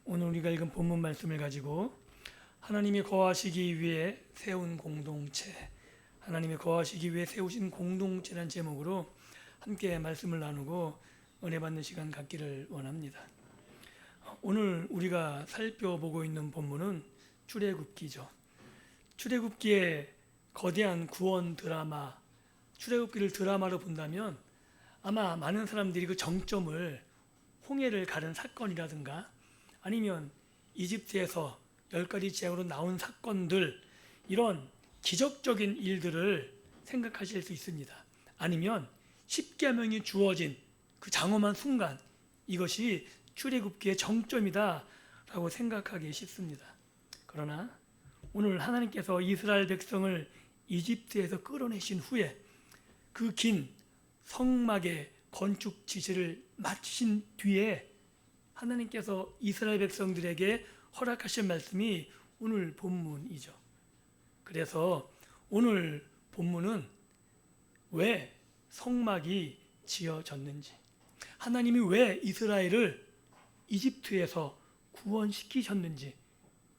오늘 우리가 읽은 본문 말씀을 가지고 하나님이 거하시기 위해 세운 공동체, 하나님이 거하시기 위해 세우신 공동체라는 제목으로 함께 말씀을 나누고 은혜 받는 시간 갖기를 원합니다. 오늘 우리가 살펴보고 있는 본문은 출애굽기죠. 출애굽기의 거대한 구원 드라마, 출애굽기를 드라마로 본다면 아마 많은 사람들이 그 정점을 홍해를 가른 사건이라든가 아니면 이집트에서 10가지 재앙으로 나온 사건들, 이런 기적적인 일들을 생각하실 수 있습니다. 아니면 십계명이 주어진 그 장엄한 순간, 이것이 출애굽기의 정점이다라고 생각하기 쉽습니다. 그러나 오늘 하나님께서 이스라엘 백성을 이집트에서 끌어내신 후에 그 긴 성막의 건축 지시를 마치신 뒤에 하나님께서 이스라엘 백성들에게 허락하신 말씀이 오늘 본문이죠. 그래서 오늘 본문은 왜 성막이 지어졌는지, 하나님이 왜 이스라엘을 이집트에서 구원시키셨는지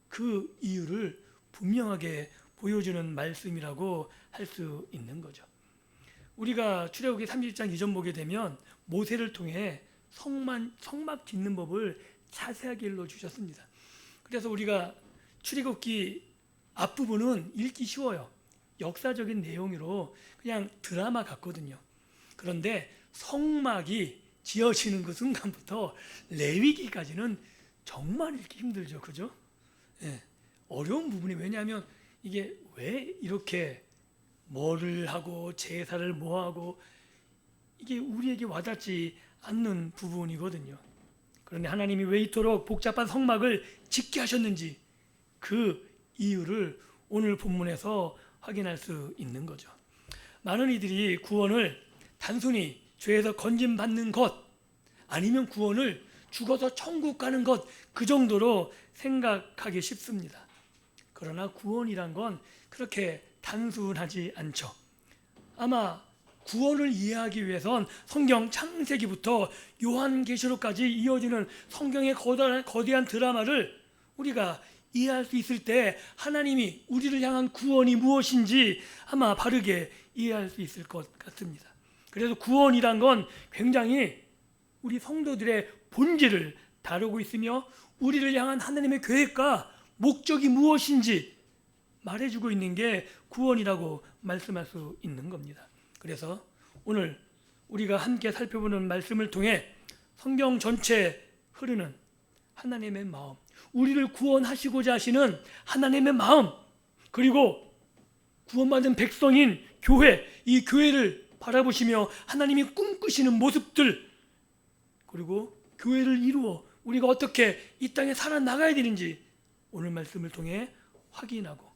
그 이유를 분명하게 보여주는 말씀이라고 할 수 있는 거죠. 우리가 출애굽기 30장 이전 보게 되면 모세를 통해 성막 짓는 법을 자세하게 일러주셨습니다. 그래서 우리가 출애굽기 앞부분은 읽기 쉬워요. 역사적인 내용으로 그냥 드라마 같거든요. 그런데 성막이 지어지는 그 순간부터 레위기까지는 정말 읽기 힘들죠. 그죠? 예, 어려운 부분이, 왜냐하면 이게 왜 이렇게 뭐를 하고 제사를 뭐 하고, 이게 우리에게 와닿지 않는 부분이거든요. 그런데 하나님이 왜 이토록 복잡한 성막을 짓게 하셨는지 그 이유를 오늘 본문에서 확인할 수 있는 거죠. 많은 이들이 구원을 단순히 죄에서 건짐받는 것, 아니면 구원을 죽어서 천국 가는 것, 그 정도로 생각하기 쉽습니다. 그러나 구원이란 건 그렇게 단순하지 않죠. 아마 구원을 이해하기 위해선 성경 창세기부터 요한계시록까지 이어지는 성경의 거대한 드라마를 우리가 이해할 수 있을 때 하나님이 우리를 향한 구원이 무엇인지 아마 바르게 이해할 수 있을 것 같습니다. 그래서 구원이란 건 굉장히 우리 성도들의 본질을 다루고 있으며 우리를 향한 하나님의 계획과 목적이 무엇인지 말해주고 있는 게 구원이라고 말씀할 수 있는 겁니다. 그래서 오늘 우리가 함께 살펴보는 말씀을 통해 성경 전체에 흐르는 하나님의 마음, 우리를 구원하시고자 하시는 하나님의 마음, 그리고 구원받은 백성인 교회, 이 교회를 바라보시며 하나님이 꿈꾸시는 모습들, 그리고 교회를 이루어 우리가 어떻게 이 땅에 살아나가야 되는지 오늘 말씀을 통해 확인하고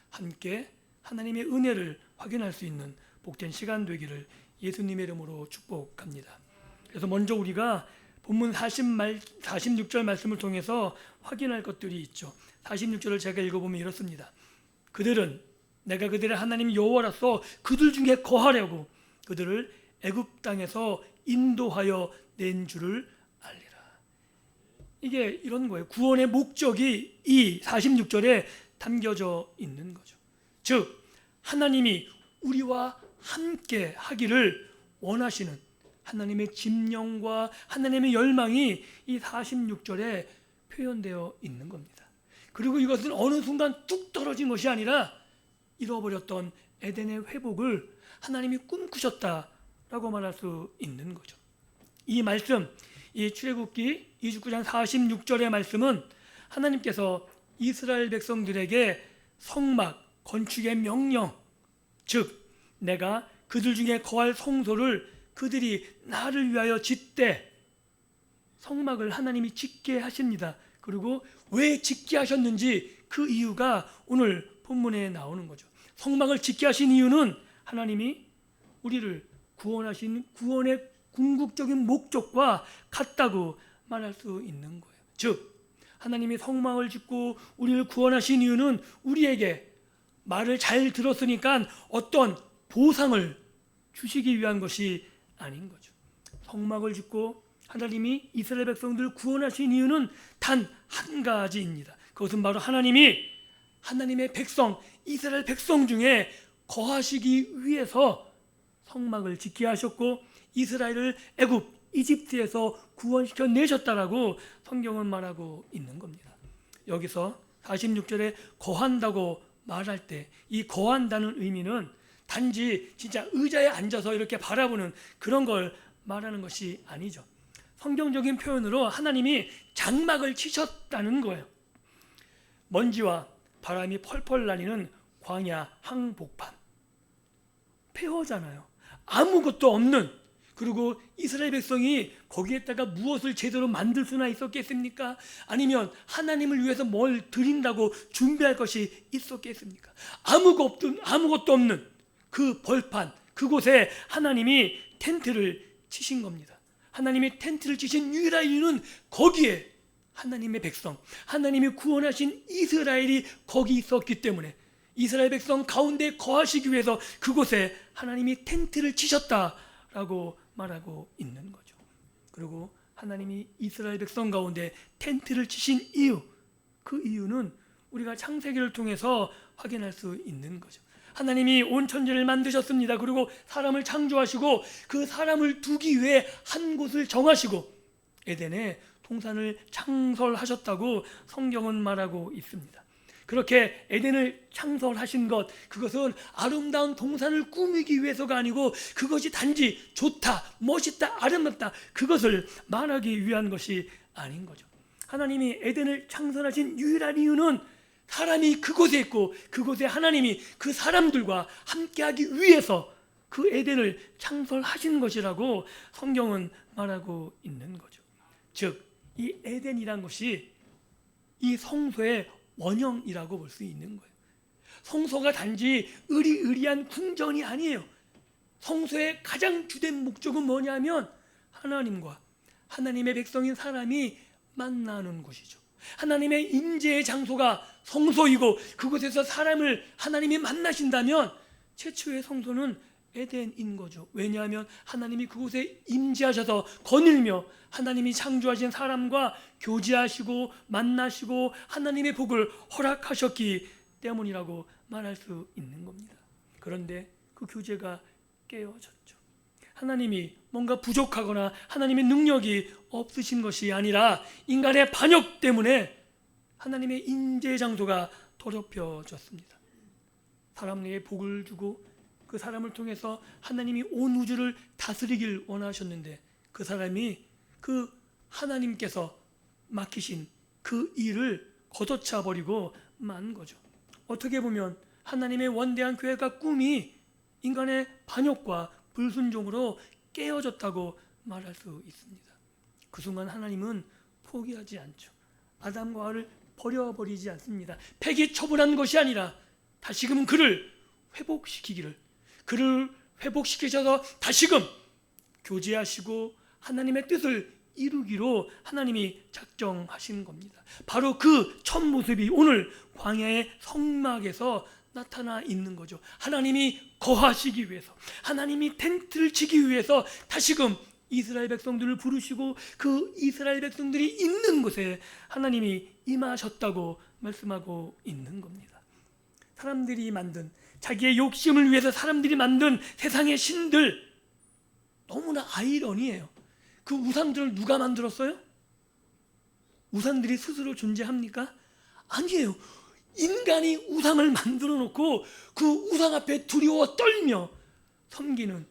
함께 하나님의 은혜를 확인할 수 있는 복된 시간 되기를 예수님의 이름으로 축복합니다. 그래서 먼저 우리가 본문 46절 말씀을 통해서 확인할 것들이 있죠. 46절을 제가 읽어보면 이렇습니다. 그들은 내가 그들의 하나님 여호와로서 그들 중에 거하려고 그들을 애굽 땅에서 인도하여 낸 줄을 알리라. 이게 이런 거예요. 구원의 목적이 이 46절에 담겨져 있는 거죠. 즉 하나님이 우리와 함께 하기를 원하시는 하나님의 심령과 하나님의 열망이 이 46절에 표현되어 있는 겁니다. 그리고 이것은 어느 순간 뚝 떨어진 것이 아니라 잃어버렸던 에덴의 회복을 하나님이 꿈꾸셨다라고 말할 수 있는 거죠. 이 말씀, 이 출애굽기 29장 46절의 말씀은 하나님께서 이스라엘 백성들에게 성막 건축의 명령, 즉 내가 그들 중에 거할 성소를 그들이 나를 위하여 짓되, 성막을 하나님이 짓게 하십니다. 그리고 왜 짓게 하셨는지 그 이유가 오늘 본문에 나오는 거죠. 성막을 짓게 하신 이유는 하나님이 우리를 구원하신 구원의 궁극적인 목적과 같다고 말할 수 있는 거예요. 즉 하나님이 성막을 짓고 우리를 구원하신 이유는 우리에게 말을 잘 들었으니까 어떤 보상을 주시기 위한 것이 아닌 거죠. 성막을 짓고 하나님이 이스라엘 백성들을 구원하신 이유는 단 한 가지입니다. 그것은 바로 하나님의 백성, 이스라엘 백성 중에 거하시기 위해서 성막을 짓게 하셨고 이스라엘을 애굽, 이집트에서 구원시켜 내셨다라고 성경은 말하고 있는 겁니다. 여기서 46절에 거한다고 말할 때 이 거한다는 의미는 단지 진짜 의자에 앉아서 이렇게 바라보는 그런 걸 말하는 것이 아니죠. 성경적인 표현으로 하나님이 장막을 치셨다는 거예요. 먼지와 바람이 펄펄 날리는 광야 항복판, 폐허잖아요. 아무것도 없는, 그리고 이스라엘 백성이 거기에다가 무엇을 제대로 만들 수나 있었겠습니까? 아니면 하나님을 위해서 뭘 드린다고 준비할 것이 있었겠습니까? 아무것도 없는 그 벌판, 그곳에 하나님이 텐트를 치신 겁니다. 하나님이 텐트를 치신 유일한 이유는 거기에 하나님의 백성, 하나님이 구원하신 이스라엘이 거기 있었기 때문에 이스라엘 백성 가운데 거하시기 위해서 그곳에 하나님이 텐트를 치셨다라고 말하고 있는 거죠. 그리고 하나님이 이스라엘 백성 가운데 텐트를 치신 이유, 그 이유는 우리가 창세기를 통해서 확인할 수 있는 거죠. 하나님이 온 천지를 만드셨습니다. 그리고 사람을 창조하시고 그 사람을 두기 위해 한 곳을 정하시고 에덴에 동산을 창설하셨다고 성경은 말하고 있습니다. 그렇게 에덴을 창설하신 것, 그것은 아름다운 동산을 꾸미기 위해서가 아니고 그것이 단지 좋다, 멋있다, 아름답다, 그것을 말하기 위한 것이 아닌 거죠. 하나님이 에덴을 창설하신 유일한 이유는 사람이 그곳에 있고 그곳에 하나님이 그 사람들과 함께하기 위해서 그 에덴을 창설하신 것이라고 성경은 말하고 있는 거죠. 즉, 이 에덴이란 것이 이 성소의 원형이라고 볼 수 있는 거예요. 성소가 단지 의리의리한 궁전이 아니에요. 성소의 가장 주된 목적은 뭐냐면 하나님과 하나님의 백성인 사람이 만나는 곳이죠. 하나님의 임재의 장소가 성소이고 그곳에서 사람을 하나님이 만나신다면 최초의 성소는 에덴인 거죠. 왜냐하면 하나님이 그곳에 임재하셔서 거닐며 하나님이 창조하신 사람과 교제하시고 만나시고 하나님의 복을 허락하셨기 때문이라고 말할 수 있는 겁니다. 그런데 그 교제가 깨어졌죠. 하나님이 뭔가 부족하거나 하나님의 능력이 없으신 것이 아니라 인간의 반역 때문에 하나님의 임재 장소가 더럽혀졌습니다. 사람에게 복을 주고 그 사람을 통해서 하나님이 온 우주를 다스리길 원하셨는데 그 사람이 그 하나님께서 맡기신 그 일을 걷어차 버리고 만 거죠. 어떻게 보면 하나님의 원대한 계획과 꿈이 인간의 반역과 불순종으로 깨어졌다고 말할 수 있습니다. 그 순간 하나님은 포기하지 않죠. 아담과 하와를 버려버리지 않습니다. 폐기 처분한 것이 아니라 다시금 그를 회복시키기를, 그를 회복시키셔서 다시금 교제하시고 하나님의 뜻을 이루기로 하나님이 작정하신 겁니다. 바로 그 첫 모습이 오늘 광야의 성막에서 나타나 있는 거죠. 하나님이 거하시기 위해서, 하나님이 텐트를 치기 위해서 다시금 이스라엘 백성들을 부르시고 그 이스라엘 백성들이 있는 곳에 하나님이 임하셨다고 말씀하고 있는 겁니다. 사람들이 만든, 자기의 욕심을 위해서 사람들이 만든 세상의 신들, 너무나 아이러니해요. 그 우상들을 누가 만들었어요? 우상들이 스스로 존재합니까? 아니에요. 인간이 우상을 만들어 놓고 그 우상 앞에 두려워 떨며 섬기는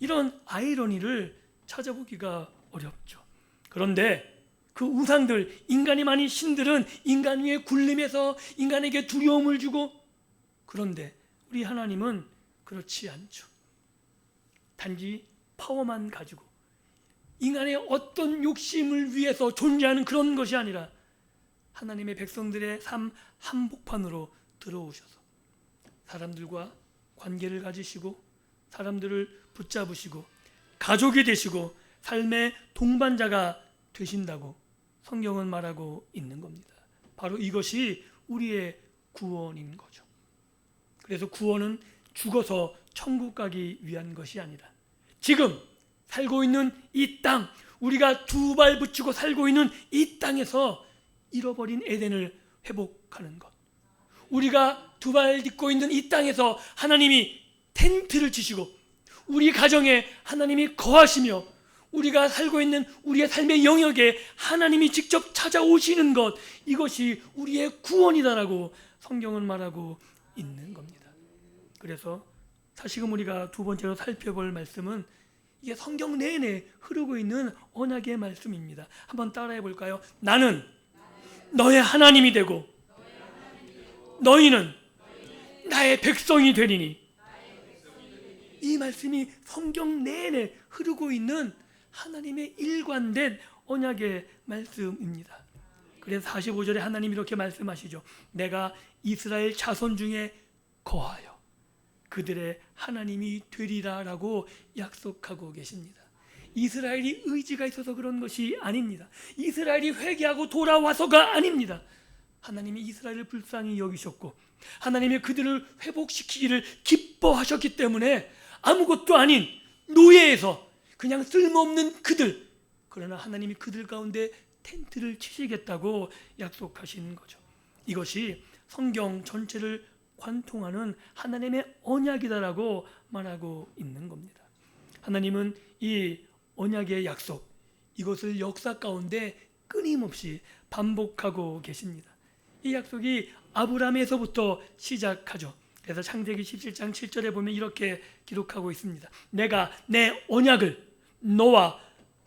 이런 아이러니를 찾아보기가 어렵죠. 그런데 그 우상들, 인간이 만인 신들은 인간 위에 군림해서 인간에게 두려움을 주고, 그런데 우리 하나님은 그렇지 않죠. 단지 파워만 가지고 인간의 어떤 욕심을 위해서 존재하는 그런 것이 아니라 하나님의 백성들의 삶 한복판으로 들어오셔서 사람들과 관계를 가지시고 사람들을 붙잡으시고 가족이 되시고 삶의 동반자가 되신다고 성경은 말하고 있는 겁니다. 바로 이것이 우리의 구원인 거죠. 그래서 구원은 죽어서 천국 가기 위한 것이 아니라 지금 살고 있는 이 땅, 우리가 두 발 붙이고 살고 있는 이 땅에서 잃어버린 에덴을 회복하는 것, 우리가 두 발 딛고 있는 이 땅에서 하나님이 텐트를 치시고 우리 가정에 하나님이 거하시며 우리가 살고 있는 우리의 삶의 영역에 하나님이 직접 찾아오시는 것, 이것이 우리의 구원이다라고 성경은 말하고 있는 겁니다. 그래서 다시금 우리가 두 번째로 살펴볼 말씀은 이게 성경 내내 흐르고 있는 언약의 말씀입니다. 한번 따라해 볼까요? 나는 너의 하나님이 되고 너희는 나의 백성이 되리니. 이 말씀이 성경 내내 흐르고 있는 하나님의 일관된 언약의 말씀입니다. 그래서 45절에 하나님이 이렇게 말씀하시죠. 내가 이스라엘 자손 중에 거하여 그들의 하나님이 되리라 라고 약속하고 계십니다. 이스라엘이 의지가 있어서 그런 것이 아닙니다. 이스라엘이 회개하고 돌아와서가 아닙니다. 하나님이 이스라엘을 불쌍히 여기셨고 하나님이 그들을 회복시키기를 기뻐하셨기 때문에 아무것도 아닌 노예에서 그냥 쓸모없는 그들, 그러나 하나님이 그들 가운데 텐트를 치시겠다고 약속하신 거죠. 이것이 성경 전체를 관통하는 하나님의 언약이다라고 말하고 있는 겁니다. 하나님은 이 언약의 약속, 이것을 역사 가운데 끊임없이 반복하고 계십니다. 이 약속이 아브라함에서부터 시작하죠. 그래서 창세기 17장 7절에 보면 이렇게 기록하고 있습니다. 내가 내 언약을 너와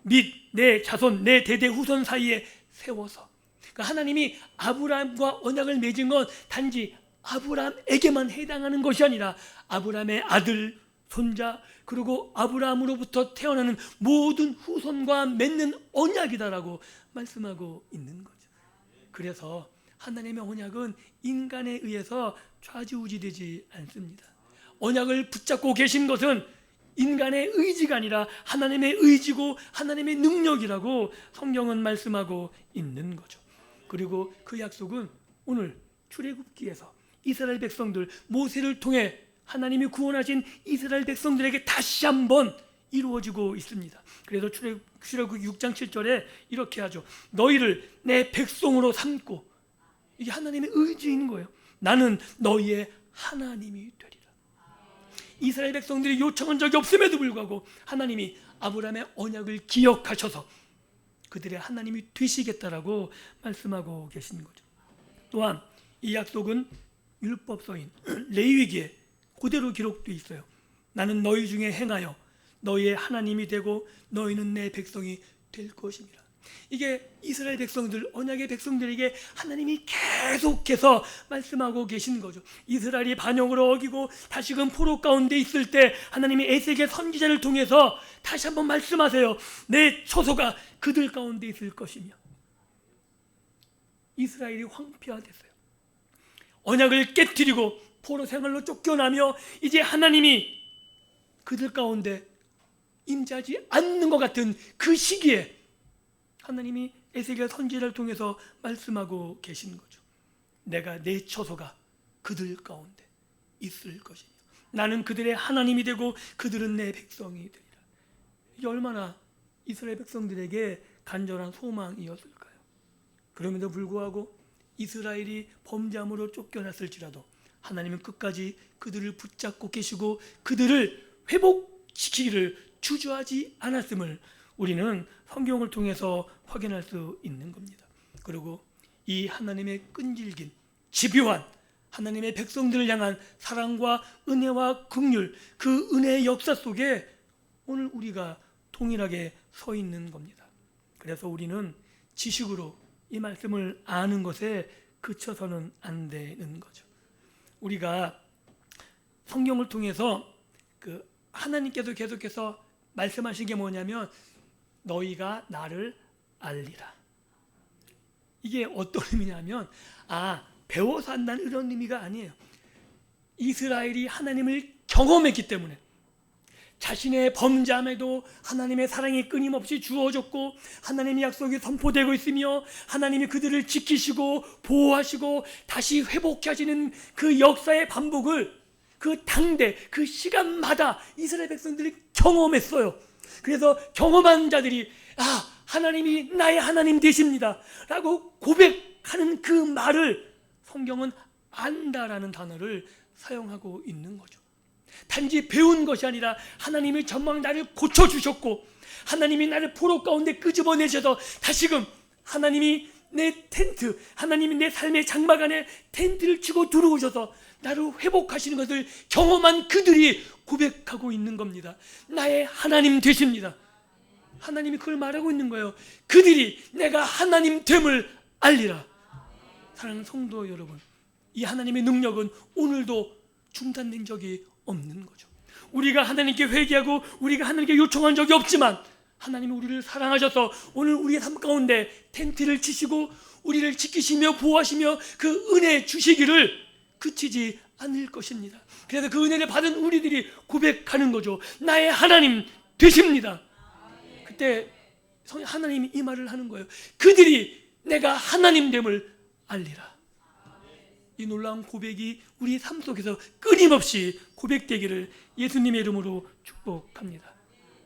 및 내 자손 내 대대 후손 사이에 세워서, 그러니까 하나님이 아브라함과 언약을 맺은 건 단지 아브라함에게만 해당하는 것이 아니라 아브라함의 아들, 손자, 그리고 아브라함으로부터 태어나는 모든 후손과 맺는 언약이다라고 말씀하고 있는 거죠. 그래서 하나님의 언약은 인간에 의해서 좌지우지되지 않습니다. 언약을 붙잡고 계신 것은 인간의 의지가 아니라 하나님의 의지고 하나님의 능력이라고 성경은 말씀하고 있는 거죠. 그리고 그 약속은 오늘 출애굽기에서 이스라엘 백성들, 모세를 통해 하나님이 구원하신 이스라엘 백성들에게 다시 한번 이루어지고 있습니다. 그래서 출애굽기 6장 7절에 이렇게 하죠. 너희를 내 백성으로 삼고, 이게 하나님의 의지인 거예요. 나는 너희의 하나님이 되리라. 이스라엘 백성들이 요청한 적이 없음에도 불구하고 하나님이 아브라함의 언약을 기억하셔서 그들의 하나님이 되시겠다라고 말씀하고 계신 거죠. 또한 이 약속은 율법서인 레위기에 그대로 기록되어 있어요. 나는 너희 중에 행하여 너희의 하나님이 되고 너희는 내 백성이 될 것입니다. 이게 이스라엘 백성들, 언약의 백성들에게 하나님이 계속해서 말씀하고 계신 거죠. 이스라엘이 반역을 어기고 다시금 포로 가운데 있을 때 하나님이 에스겔 선지자를 통해서 다시 한번 말씀하세요. 내 처소가 그들 가운데 있을 것이며. 이스라엘이 황폐화됐어요. 언약을 깨뜨리고 포로 생활로 쫓겨나며 이제 하나님이 그들 가운데 임재하지 않는 것 같은 그 시기에 하나님이 에스겔 선지자를 통해서 말씀하고 계신 거죠. 내가 내 처소가 그들 가운데 있을 것이며 나는 그들의 하나님이 되고 그들은 내 백성이 되리라. 이게 얼마나 이스라엘 백성들에게 간절한 소망이었을까요? 그럼에도 불구하고 이스라엘이 범죄함으로 쫓겨났을지라도 하나님은 끝까지 그들을 붙잡고 계시고 그들을 회복시키기를 주저하지 않았음을 우리는 성경을 통해서 확인할 수 있는 겁니다. 그리고 이 하나님의 끈질긴 집요한 하나님의 백성들을 향한 사랑과 은혜와 긍휼, 그 은혜의 역사 속에 오늘 우리가 동일하게 서 있는 겁니다. 그래서 우리는 지식으로 이 말씀을 아는 것에 그쳐서는 안 되는 거죠. 우리가 성경을 통해서 하나님께서 계속해서 말씀하신 게 뭐냐면 너희가 나를 알리라. 이게 어떤 의미냐면 배워서 한다는 이런 의미가 아니에요. 이스라엘이 하나님을 경험했기 때문에 자신의 범죄함에도 하나님의 사랑이 끊임없이 주어졌고 하나님의 약속이 선포되고 있으며 하나님이 그들을 지키시고 보호하시고 다시 회복해 하시는 그 역사의 반복을 그 당대 그 시간마다 이스라엘 백성들이 경험했어요. 그래서 경험한 자들이 하나님이 나의 하나님 되십니다 라고 그 말을 성경은 안다라는 단어를 사용하고 있는 거죠. 단지 배운 것이 아니라 하나님이 전망 나를 고쳐주셨고 하나님이 나를 포로 가운데 끄집어내셔서 다시금 하나님이 내 텐트, 하나님이 내 삶의 장막 안에 텐트를 치고 들어오셔서 나를 회복하시는 것을 경험한 그들이 고백하고 있는 겁니다. 나의 하나님 되십니다. 하나님이 그걸 말하고 있는 거예요. 그들이 내가 하나님 됨을 알리라. 사랑하는 성도 여러분, 이 하나님의 능력은 오늘도 중단된 적이 없는 거죠. 우리가 하나님께 회개하고 우리가 하나님께 요청한 적이 없지만 하나님이 우리를 사랑하셔서 오늘 우리의 삶 가운데 텐트를 치시고 우리를 지키시며 보호하시며 그 은혜 주시기를 그치지 않을 것입니다. 그래서 그 은혜를 받은 우리들이 고백하는 거죠. 나의 하나님 되십니다. 그때 하나님이 이 말을 하는 거예요. 그들이 내가 하나님 됨을 알리라. 이 놀라운 고백이 우리 삶 속에서 끊임없이 고백되기를 예수님의 이름으로 축복합니다.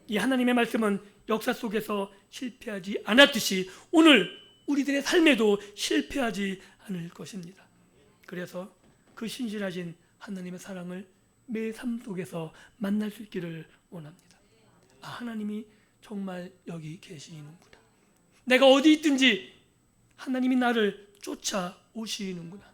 이 하나님의 말씀은 역사 속에서 실패하지 않았듯이 오늘 우리들의 삶에도 실패하지 않을 것입니다. 그래서 그 신실하신 하나님의 사랑을 매 삶 속에서 만날 수 있기를 원합니다. 하나님이 정말 여기 계시는구나. 내가 어디 있든지 하나님이 나를 쫓아오시는구나.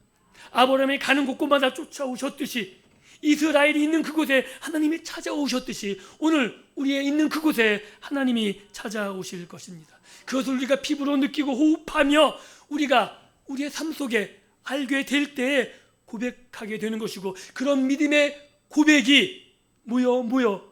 아브라함이 가는 곳곳마다 쫓아오셨듯이 이스라엘이 있는 그곳에 하나님이 찾아오셨듯이 오늘 우리의 있는 그곳에 하나님이 찾아오실 것입니다. 그것을 우리가 피부로 느끼고 호흡하며 우리가 우리의 삶 속에 알게 될 때에 고백하게 되는 것이고 그런 믿음의 고백이 모여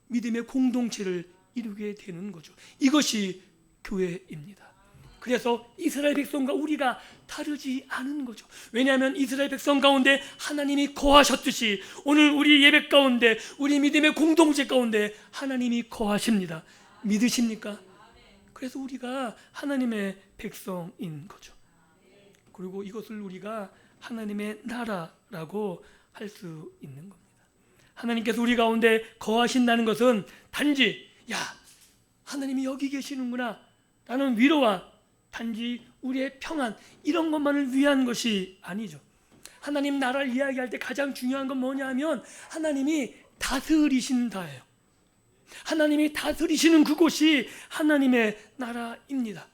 믿음의 공동체를 이루게 되는 거죠. 이것이 교회입니다. 그래서 이스라엘 백성과 우리가 다르지 않은 거죠. 왜냐하면 이스라엘 백성 가운데 하나님이 거하셨듯이 오늘 우리 예배 가운데 우리 믿음의 공동체 가운데 하나님이 거하십니다. 믿으십니까? 그래서 우리가 하나님의 백성인 거죠. 그리고 이것을 우리가 하나님의 나라라고 할 수 있는 겁니다. 하나님께서 우리 가운데 거하신다는 것은 단지 하나님이 여기 계시는구나 라는 위로와 단지 우리의 평안 이런 것만을 위한 것이 아니죠. 하나님 나라를 이야기할 때 가장 중요한 건 뭐냐 하면 하나님이 다스리신다예요. 하나님이 다스리시는 그곳이 하나님의 나라입니다.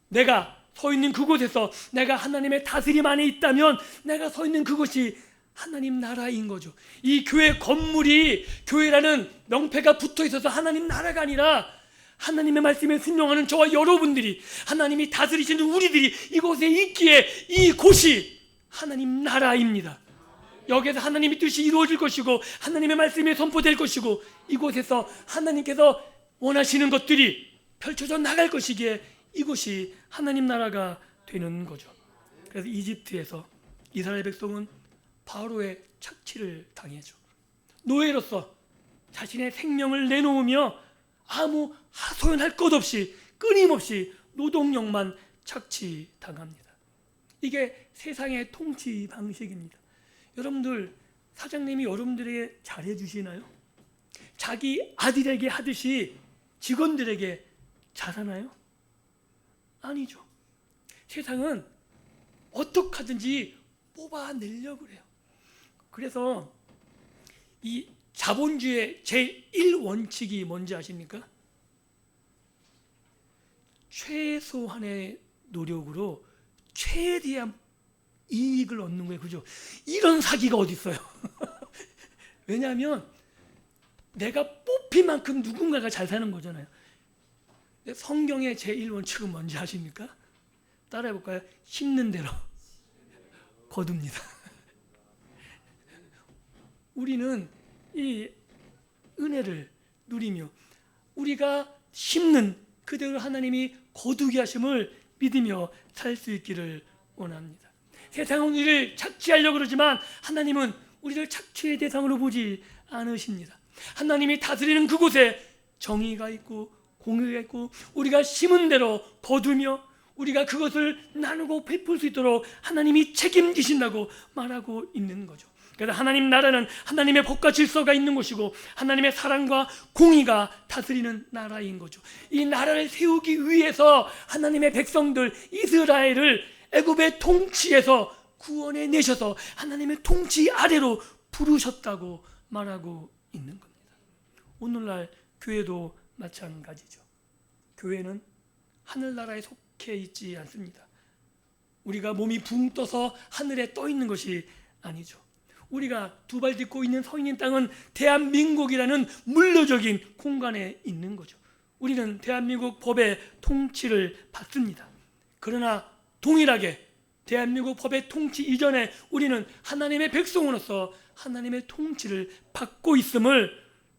내가 서 있는 그곳에서 내가 하나님의 다스림 안에 있다면 내가 서 있는 그곳이 하나님 나라인 거죠. 이 교회 건물이 교회라는 명패가 붙어 있어서 하나님 나라가 아니라 하나님의 말씀에 순종하는 저와 여러분들이 하나님이 다스리시는 우리들이 이곳에 있기에 이곳이 하나님 나라입니다. 여기에서 하나님의 뜻이 이루어질 것이고 하나님의 말씀이 선포될 것이고 이곳에서 하나님께서 원하시는 것들이 펼쳐져 나갈 것이기에 이곳이 하나님 나라가 되는 거죠. 그래서 이집트에서 이스라엘 백성은 바로의 착취를 당했죠. 노예로서 자신의 생명을 내놓으며 아무 하소연할 것 없이 끊임없이 노동력만 착취당합니다. 이게 세상의 통치 방식입니다. 여러분들 사장님이 여러분들에게 잘해주시나요? 자기 아들에게 하듯이 직원들에게 잘하나요? 아니죠. 세상은 어떻게 하든지 뽑아내려고 그래요. 그래서 이 자본주의의 제1원칙이 뭔지 아십니까? 최소한의 노력으로 최대한 이익을 얻는 거예요. 그죠? 이런 사기가 어디 있어요? 왜냐하면 내가 뽑힌 만큼 누군가가 잘 사는 거잖아요. 성경의 제1원칙은 뭔지 아십니까? 따라해볼까요? 심는 대로 거둡니다. 우리는 이 은혜를 누리며 우리가 심는 그대로 하나님이 거두게 하심을 믿으며 살 수 있기를 원합니다. 세상은 우리를 착취하려고 그러지만 하나님은 우리를 착취의 대상으로 보지 않으십니다. 하나님이 다스리는 그곳에 정의가 있고 공의가 있고 우리가 심은 대로 거두며 우리가 그것을 나누고 베풀 수 있도록 하나님이 책임지신다고 말하고 있는 거죠. 그래서 하나님 나라는 하나님의 법과 질서가 있는 곳이고 하나님의 사랑과 공의가 다스리는 나라인 거죠. 이 나라를 세우기 위해서 하나님의 백성들 이스라엘을 애굽의 통치에서 구원해 내셔서 하나님의 통치 아래로 부르셨다고 말하고 있는 겁니다. 오늘날 교회도 마찬가지죠. 교회는 하늘나라에 속해 있지 않습니다. 우리가 몸이 붕 떠서 하늘에 떠 있는 것이 아니죠. 우리가 두 발 딛고 있는 서 있는 땅은 대한민국이라는 물리적인 공간에 있는 거죠. 우리는 대한민국 법의 통치를 받습니다. 그러나 동일하게 대한민국 법의 통치 이전에 우리는 하나님의 백성으로서 하나님의 통치를 받고 있음을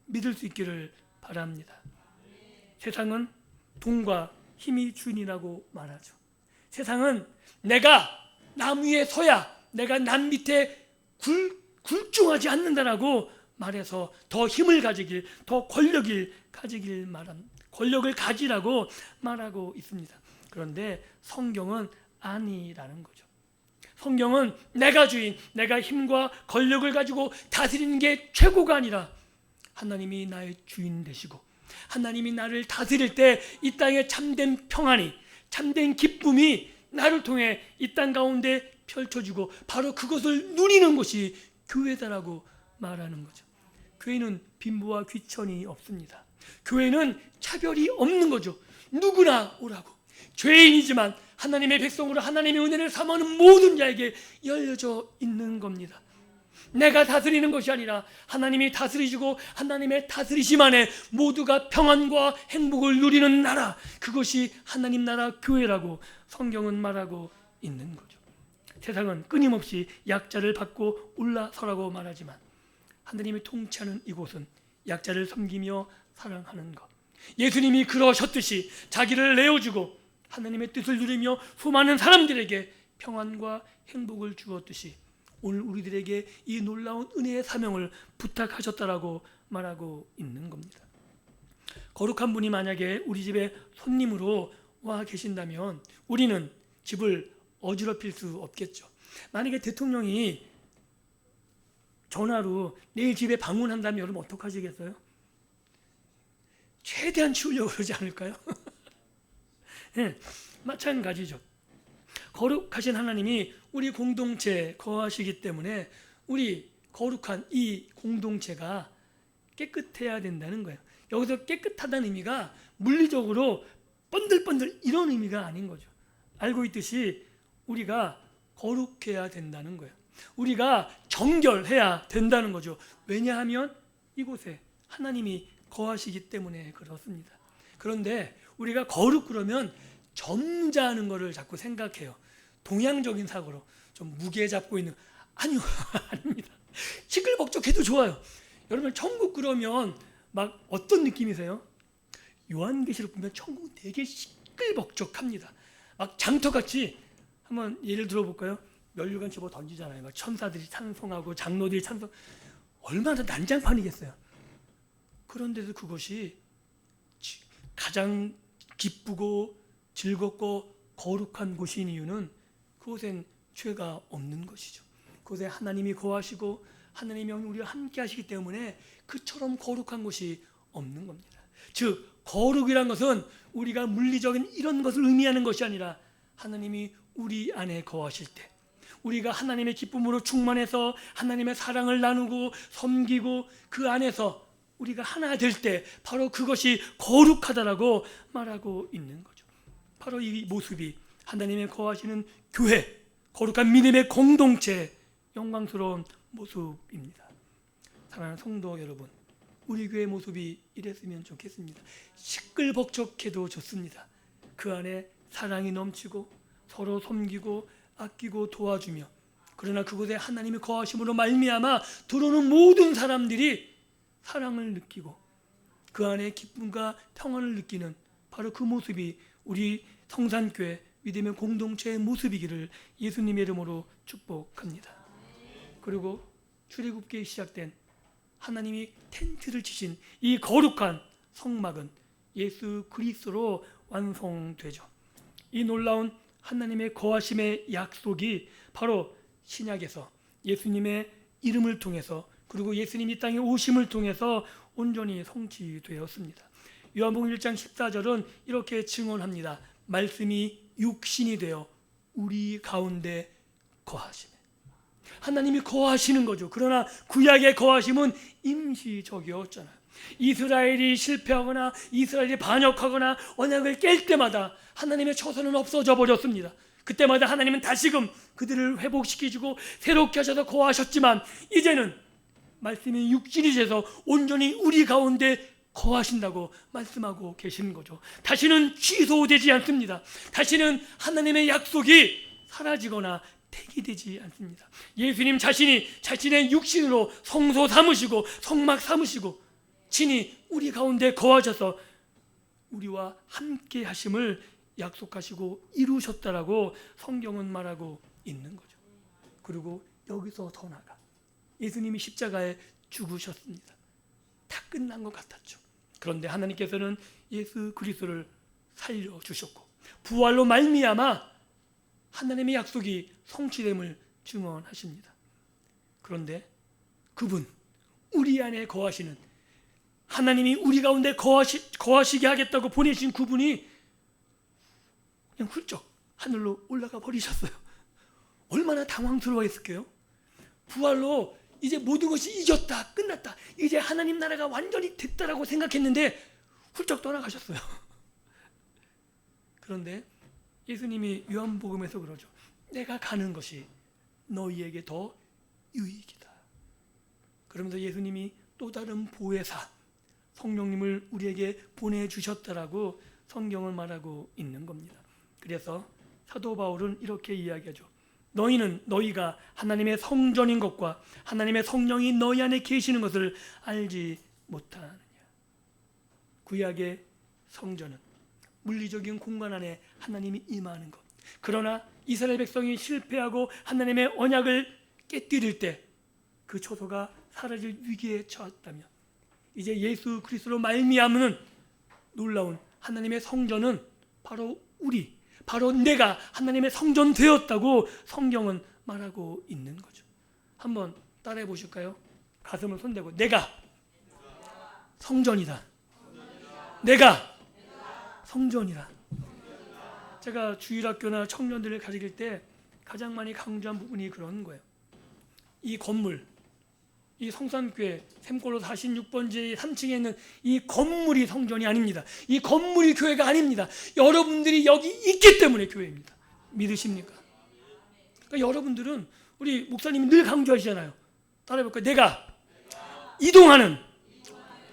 믿을 수 있기를 바랍니다. 세상은 돈과 힘이 주인이라고 말하죠. 세상은 내가 남 위에 서야 내가 남 밑에 굴중하지 않는다라고 말해서 더 힘을 가지길, 더 권력을 가지라고 말하고 있습니다. 그런데 성경은 아니라는 거죠. 성경은 내가 주인, 내가 힘과 권력을 가지고 다스리는 게 최고가 아니라 하나님이 나의 주인 되시고 하나님이 나를 다스릴 때 이 땅에 참된 평안이, 참된 기쁨이 나를 통해 이 땅 가운데 펼쳐지고 바로 그것을 누리는 것이 교회다라고 말하는 거죠. 교회는 빈부와 귀천이 없습니다. 교회는 차별이 없는 거죠. 누구나 오라고. 죄인이지만 하나님의 백성으로 하나님의 은혜를 사모하는 모든 자에게 열려져 있는 겁니다. 내가 다스리는 것이 아니라 하나님이 다스리시고 하나님의 다스리심 안에 모두가 평안과 행복을 누리는 나라, 그것이 하나님 나라 교회라고 성경은 말하고 있는 거죠. 세상은 끊임없이 약자를 받고 올라서라고 말하지만 하나님이 통치하는 이곳은 약자를 섬기며 사랑하는 것, 예수님이 그러셨듯이 자기를 내어주고 하나님의 뜻을 누리며 수많은 사람들에게 평안과 행복을 주었듯이 오늘 우리들에게 이 놀라운 은혜의 사명을 부탁하셨다라고 말하고 있는 겁니다. 거룩한 분이 만약에 우리 집에 손님으로 와 계신다면 우리는 집을 어지럽힐 수 없겠죠. 만약에 대통령이 전화로 내일 집에 방문한다면 여러분 어떡하시겠어요? 최대한 치우려고 그러지 않을까요? 네, 마찬가지죠. 거룩하신 하나님이 우리 공동체에 거하시기 때문에 우리 거룩한 이 공동체가 깨끗해야 된다는 거예요. 여기서 깨끗하다는 의미가 물리적으로 번들번들 이런 의미가 아닌 거죠. 알고 있듯이 우리가 거룩해야 된다는 거예요. 우리가 정결해야 된다는 거죠. 왜냐하면 이곳에 하나님이 거하시기 때문에 그렇습니다. 그런데 우리가 거룩 그러면 점잖은 거를 자꾸 생각해요. 동양적인 사고로 좀 무게 잡고 있는, 아니요. 아닙니다. 시끌벅적해도 좋아요. 여러분 천국 그러면 막 어떤 느낌이세요? 요한계시록 보면 천국 되게 시끌벅적합니다. 막 장터같이, 한번 예를 들어볼까요? 면류관 집어 던지잖아요. 막 천사들이 찬송하고 장로들이 찬송, 얼마나 난장판이겠어요. 그런데도 그것이 가장 기쁘고 즐겁고 거룩한 곳인 이유는 그곳엔 죄가 없는 것이죠. 그곳에 하나님이 거하시고 하나님이 우리와 함께 하시기 때문에 그처럼 거룩한 곳이 없는 겁니다. 즉 거룩이란 것은 우리가 물리적인 이런 것을 의미하는 것이 아니라 하나님이 우리 안에 거하실 때, 우리가 하나님의 기쁨으로 충만해서 하나님의 사랑을 나누고 섬기고 그 안에서 우리가 하나 될 때 바로 그것이 거룩하다라고 말하고 있는 거죠. 바로 이 모습이 하나님의 거하시는 교회, 거룩한 믿음의 공동체, 영광스러운 모습입니다. 사랑하는 성도 여러분, 우리 교회 모습이 이랬으면 좋겠습니다. 시끌벅적해도 좋습니다. 그 안에 사랑이 넘치고 서로 섬기고 아끼고 도와주며, 그러나 그곳에 하나님의 거하심으로 말미암아 들어오는 모든 사람들이 사랑을 느끼고 그 안에 기쁨과 평안을 느끼는 바로 그 모습이 우리 성산교회 믿음의 공동체의 모습이기를 예수님의 이름으로 축복합니다. 그리고 출애굽기에 시작된 하나님이 텐트를 치신 이 거룩한 성막은 예수 그리스도로 완성되죠. 이 놀라운 하나님의 거하심의 약속이 바로 신약에서 예수님의 이름을 통해서, 그리고 예수님이 이 땅에 오심을 통해서 온전히 성취되었습니다. 요한복음 1장 14절은 이렇게 증언합니다. 말씀이 육신이 되어 우리 가운데 거하시네. 하나님이 거하시는 거죠. 그러나 구약의 거하심은 임시적이었잖아요. 이스라엘이 실패하거나 이스라엘이 반역하거나 언약을 깰 때마다 하나님의 처소는 없어져 버렸습니다. 그때마다 하나님은 다시금 그들을 회복시키시고 새롭게 하셔서 거하셨지만 이제는 말씀이 육신이 돼서 온전히 우리 가운데 거하신다고 말씀하고 계시는 거죠. 다시는 취소되지 않습니다. 다시는 하나님의 약속이 사라지거나 폐기되지 않습니다. 예수님 자신이 자신의 육신으로 성소 삼으시고 성막 삼으시고 친히 우리 가운데 거하셔서 우리와 함께 하심을 약속하시고 이루셨다라고 성경은 말하고 있는 거죠. 그리고 여기서 더 나아가 예수님이 십자가에 죽으셨습니다. 다 끝난 것 같았죠. 그런데 하나님께서는 예수 그리스도를 살려주셨고 부활로 말미암아 하나님의 약속이 성취됨을 증언하십니다. 그런데 그분, 우리 안에 거하시는 하나님이 우리 가운데 거하시게 하겠다고 보내신 그분이 그냥 훌쩍 하늘로 올라가 버리셨어요. 얼마나 당황스러워했을까요? 부활로 이제 모든 것이 이겼다, 끝났다, 이제 하나님 나라가 완전히 됐다라고 생각했는데 훌쩍 떠나가셨어요. 그런데 예수님이 요한복음에서 그러죠. 내가 가는 것이 너희에게 더 유익이다. 그러면서 예수님이 또 다른 보혜사 성령님을 우리에게 보내주셨다라고 성경을 말하고 있는 겁니다. 그래서 사도 바울은 이렇게 이야기하죠. 너희가 하나님의 성전인 것과 하나님의 성령이 너희 안에 계시는 것을 알지 못하느냐. 구약의 성전은 물리적인 공간 안에 하나님이 임하는 것. 그러나 이스라엘 백성이 실패하고 하나님의 언약을 깨뜨릴 때 그 초소가 사라질 위기에 처했다면 이제 예수 그리스도로 말미암는 놀라운 하나님의 성전은 바로 바로 내가 하나님의 성전 되었다고 성경은 말하고 있는 거죠. 한번 따라해 보실까요? 가슴을 손대고 내가 성전이다. 내가 성전이다. 제가 주일학교나 청년들을 가르칠 때 가장 많이 강조한 부분이 그런 거예요. 이 건물, 이 성산교회 샘골로 46번지 3층에 있는 이 건물이 성전이 아닙니다. 이 건물이 교회가 아닙니다. 여러분들이 여기 있기 때문에 교회입니다. 믿으십니까? 그러니까 여러분들은 우리 목사님이 늘 강조하시잖아요. 따라해볼까요? 내가 이동하는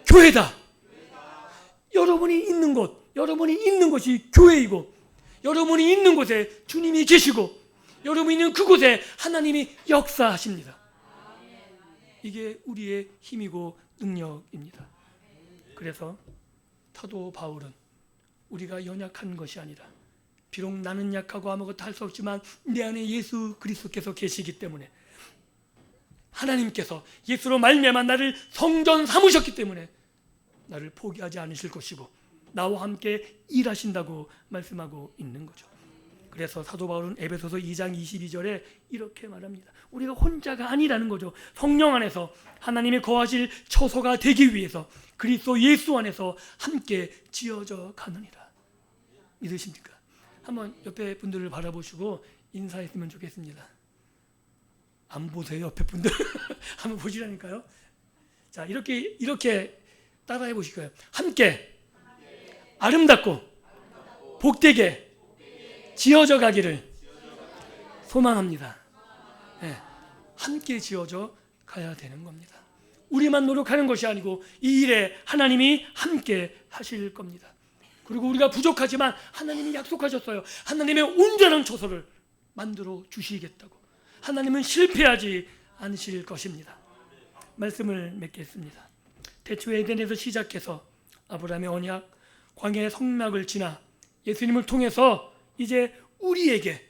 교회다. 여러분이 있는 곳, 여러분이 있는 곳이 교회이고 여러분이 있는 곳에 주님이 계시고 여러분이 있는 그곳에 하나님이 역사하십니다. 이게 우리의 힘이고 능력입니다. 그래서 사도 바울은 우리가 연약한 것이 아니라 비록 나는 약하고 아무것도 할 수 없지만 내 안에 예수 그리스도께서 계시기 때문에 하나님께서 예수로 말미암아 나를 성전 삼으셨기 때문에 나를 포기하지 않으실 것이고 나와 함께 일하신다고 말씀하고 있는 거죠. 그래서 사도 바울은 에베소서 2장 22절에 이렇게 말합니다. 우리가 혼자가 아니라는 거죠. 성령 안에서 하나님의 거하실 처소가 되기 위해서 그리스도 예수 안에서 함께 지어져 가느니라. 믿으십니까? 한번 옆에 분들을 바라보시고 인사했으면 좋겠습니다. 안 보세요, 옆에 분들. 한번 보시라니까요. 자, 이렇게 따라해 보실 거예요. 함께 아름답고 복되게 지어져 가기를 소망합니다. 네, 함께 지어져 가야 되는 겁니다. 우리만 노력하는 것이 아니고 이 일에 하나님이 함께 하실 겁니다. 그리고 우리가 부족하지만 하나님이 약속하셨어요. 하나님의 온전한 처소를 만들어 주시겠다고. 하나님은 실패하지 않으실 것입니다. 말씀을 맺겠습니다. 태초 에덴에서 시작해서 아브라함의 언약, 광야의 성막을 지나 예수님을 통해서 이제 우리에게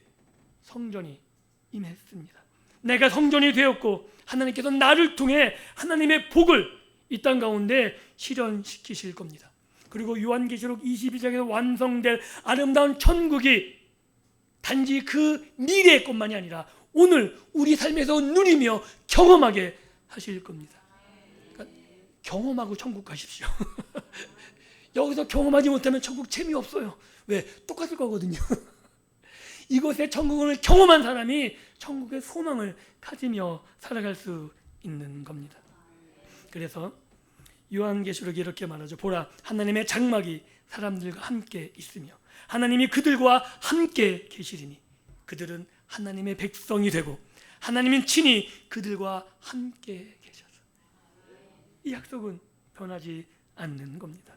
성전이 임했습니다. 내가 성전이 되었고 하나님께서 나를 통해 하나님의 복을 이 땅 가운데 실현시키실 겁니다. 그리고 요한계시록 22장에서 완성될 아름다운 천국이 단지 그 미래의 것만이 아니라 오늘 우리 삶에서 누리며 경험하게 하실 겁니다. 그러니까 경험하고 천국 가십시오. 여기서 경험하지 못하면 천국 재미없어요. 왜? 똑같을 거거든요. 이곳의 천국을 경험한 사람이 천국의 소망을 가지며 살아갈 수 있는 겁니다. 그래서 요한계시록이 이렇게 말하죠. 보라, 하나님의 장막이 사람들과 함께 있으며 하나님이 그들과 함께 계시리니 그들은 하나님의 백성이 되고 하나님은 친히 그들과 함께 계셔서, 이 약속은 변하지 않는 겁니다.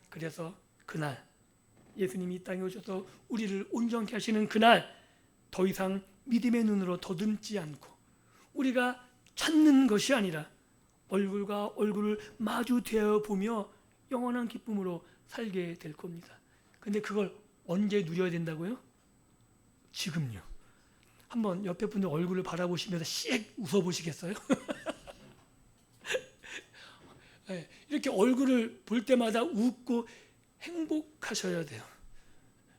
그래서 그날 예수님이 이 땅에 오셔서 우리를 온전케 하시는 그날, 더 이상 믿음의 눈으로 더듬지 않고 우리가 찾는 것이 아니라 얼굴과 얼굴을 마주대어 보며 영원한 기쁨으로 살게 될 겁니다. 근데 그걸 언제 누려야 된다고요? 지금요. 한번 옆에 분들 얼굴을 바라보시면서 씩 웃어보시겠어요? 네, 이렇게 얼굴을 볼 때마다 웃고 행복하셔야 돼요.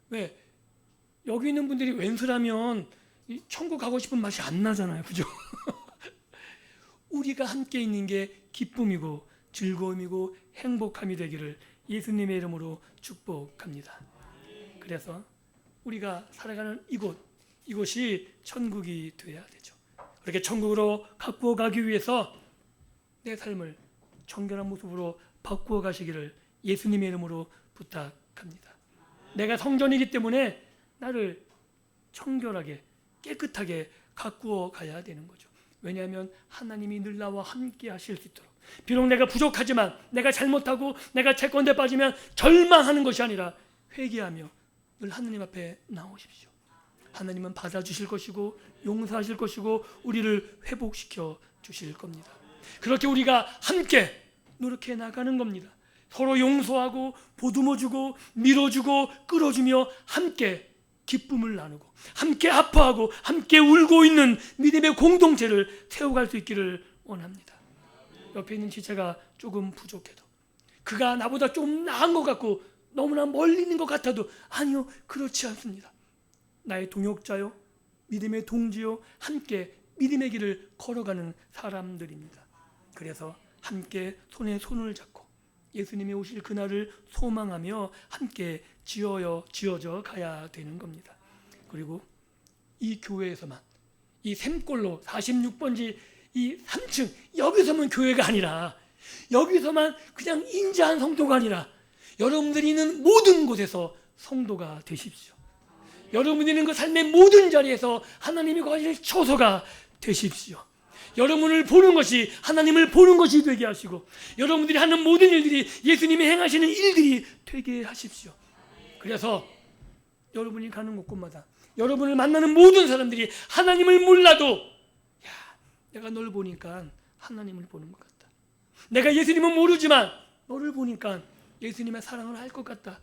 왜? 여기 있는 분들이 웬수라면 이 천국 가고 싶은 맛이 안 나잖아요. 그죠? 우리가 함께 있는 게 기쁨이고 즐거움이고 행복함이 되기를 예수님의 이름으로 축복합니다. 그래서 우리가 살아가는 이곳이 천국이 되어야 되죠. 그렇게 천국으로 갖고 가기 위해서 내 삶을 청결한 모습으로 바꾸어 가시기를 예수님의 이름으로 부탁합니다. 내가 성전이기 때문에 나를 청결하게 깨끗하게 가꾸어 가야 되는 거죠. 왜냐하면 하나님이 늘 나와 함께 하실 수 있도록, 비록 내가 부족하지만 내가 잘못하고 내가 채권에 빠지면 절망하는 것이 아니라 회개하며 늘 하나님 앞에 나오십시오. 하나님은 받아주실 것이고 용서하실 것이고 우리를 회복시켜 주실 겁니다. 그렇게 우리가 함께 노력해 나가는 겁니다. 서로 용서하고 보듬어주고 밀어주고 끌어주며 함께 기쁨을 나누고 함께 아파하고 함께 울고 있는 믿음의 공동체를 세워갈 수 있기를 원합니다. 옆에 있는 지체가 조금 부족해도, 그가 나보다 좀 나은 것 같고 너무나 멀리 있는 것 같아도, 아니요, 그렇지 않습니다. 나의 동역자요, 믿음의 동지요, 함께 믿음의 길을 걸어가는 사람들입니다. 그래서 함께 손에 손을 잡고 예수님이 오실 그날을 소망하며 함께 지어져 가야 되는 겁니다. 그리고 이 교회에서만, 이 샘골로 46번지 이 3층 여기서만 교회가 아니라, 여기서만 그냥 인자한 성도가 아니라 여러분들이 있는 모든 곳에서 성도가 되십시오. 여러분이 있는 그 삶의 모든 자리에서 하나님이 거하실 처소가 되십시오. 여러분을 보는 것이 하나님을 보는 것이 되게 하시고, 여러분들이 하는 모든 일들이 예수님이 행하시는 일들이 되게 하십시오. 그래서 여러분이 가는 곳곳마다 여러분을 만나는 모든 사람들이 하나님을 몰라도, 야, 내가 널 보니까 하나님을 보는 것 같다. 내가 예수님은 모르지만 너를 보니까 예수님의 사랑을 할 것 같다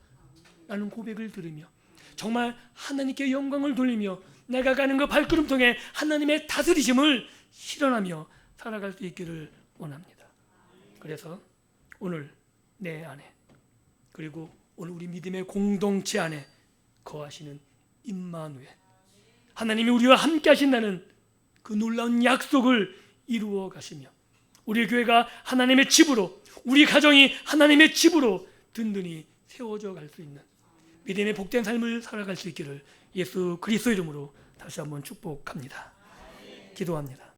라는 고백을 들으며 정말 하나님께 영광을 돌리며 내가 가는 그 발걸음통에 하나님의 다스리심을 실현하며 살아갈 수 있기를 원합니다. 그래서 오늘 내 안에, 그리고 오늘 우리 믿음의 공동체 안에 거하시는 임마누엘, 하나님이 우리와 함께 하신다는 그 놀라운 약속을 이루어 가시며 우리 교회가 하나님의 집으로, 우리 가정이 하나님의 집으로 든든히 세워져 갈 수 있는 믿음의 복된 삶을 살아갈 수 있기를 예수 그리스도 이름으로 다시 한번 축복합니다. 기도합니다.